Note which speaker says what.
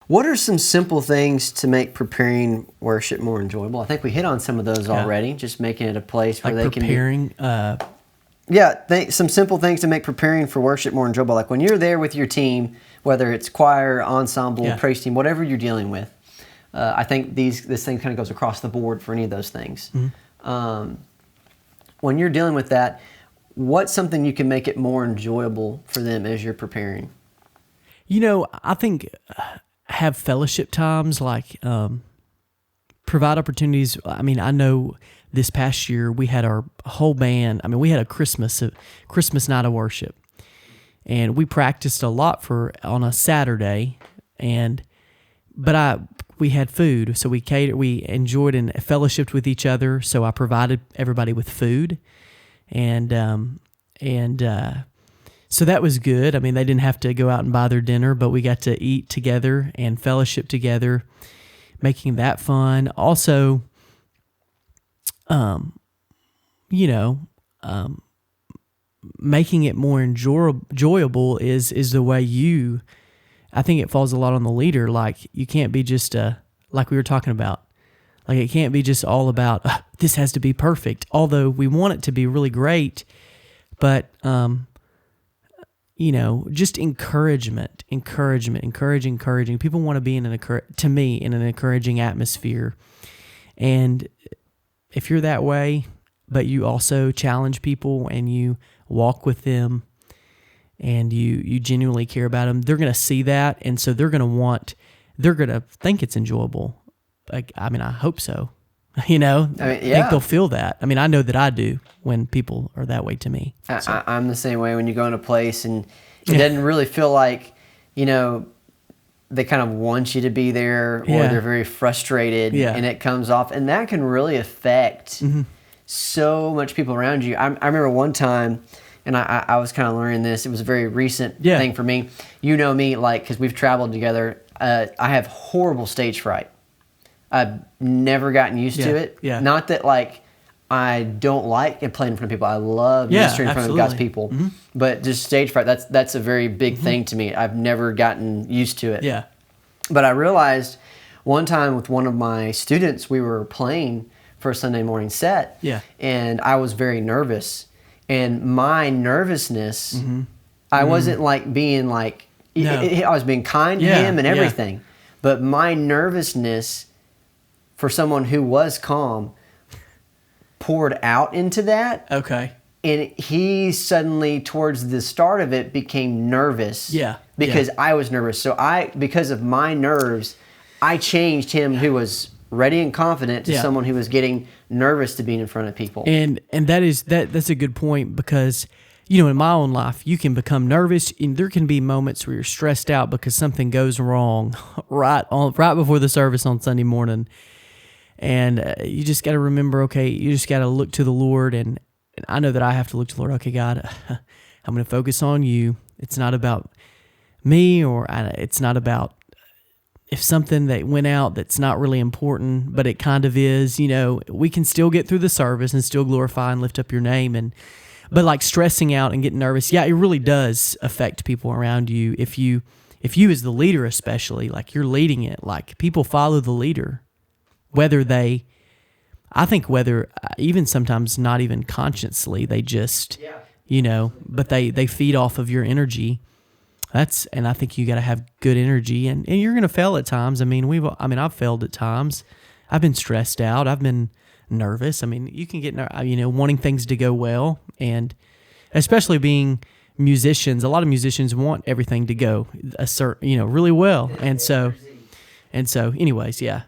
Speaker 1: What are some simple things to make preparing worship more enjoyable? I think we hit on some of those already, just making it a place where they
Speaker 2: preparing,
Speaker 1: can be... some simple things to make preparing for worship more enjoyable. Like when you're there with your team, whether it's choir, ensemble, praise team, whatever you're dealing with, I think this thing kind of goes across the board for any of those things. Mm-hmm. When you're dealing with that, what's something you can make it more enjoyable for them as you're preparing?
Speaker 2: I think have fellowship times, like provide opportunities. I mean, I know this past year we had our whole band. I mean, we had a Christmas night of worship, and we practiced a lot on a Saturday, but we had food, so we enjoyed and fellowshiped with each other. So I provided everybody with food, and so that was good. I mean, they didn't have to go out and buy their dinner, but we got to eat together and fellowship together, making that fun. Also, making it more enjoyable is the way I think it falls a lot on the leader. Like, you can't be just like we were talking about. Like, it can't be just all about this has to be perfect. Although we want it to be really great, but just encouragement, encouraging. People want to be in an encouraging atmosphere, and if you're that way, but you also challenge people and you walk with them, and you genuinely care about them, they're going to see that, and so they're going to think it's enjoyable. Like, I mean, I hope so. I think they'll feel that. I mean, I know that I do when people are that way to me. So.
Speaker 1: I'm the same way when you go in a place and it doesn't really feel like, they kind of want you to be there, or they're very frustrated, and it comes off, and that can really affect so much people around you. I remember one time, and I was kind of learning this. It was a very recent thing for me. You know me, like, because we've traveled together. I have horrible stage fright. I've never gotten used to it. Yeah. Not that, like, I don't like playing in front of people. I love ministering in front of God's people. Mm-hmm. But just stage fright, that's a very big thing to me. I've never gotten used to it.
Speaker 2: Yeah.
Speaker 1: But I realized one time with one of my students, we were playing for a Sunday morning set. Yeah. And I was very nervous. And my nervousness, I wasn't like being like, I was being kind to him and everything. Yeah. But my nervousness for someone who was calm poured out into that.
Speaker 2: Okay.
Speaker 1: And he suddenly, towards the start of it, became nervous. Yeah. Because I was nervous. So because of my nerves, I changed him who was ready and confident to someone who was getting nervous to being in front of people.
Speaker 2: And that's a good point, because in my own life, you can become nervous, and there can be moments where you're stressed out because something goes wrong right before the service on Sunday morning. And you just got to remember, okay, you just got to look to the Lord, and I know that I have to look to the Lord. Okay, God, I'm going to focus on you. It's not about me, it's not about if something that went out that's not really important, but it kind of is. We can still get through the service and still glorify and lift up your name. But like stressing out and getting nervous, it really does affect people around you. If you as the leader especially, like you're leading it, like people follow the leader. Whether even sometimes not even consciously, they just, but they feed off of your energy. And I think you got to have good energy, and you're going to fail at times. I mean, I've failed at times. I've been stressed out. I've been nervous. I mean, you can get, wanting things to go well, and especially being musicians, a lot of musicians want everything to go really well. And so anyways, yeah.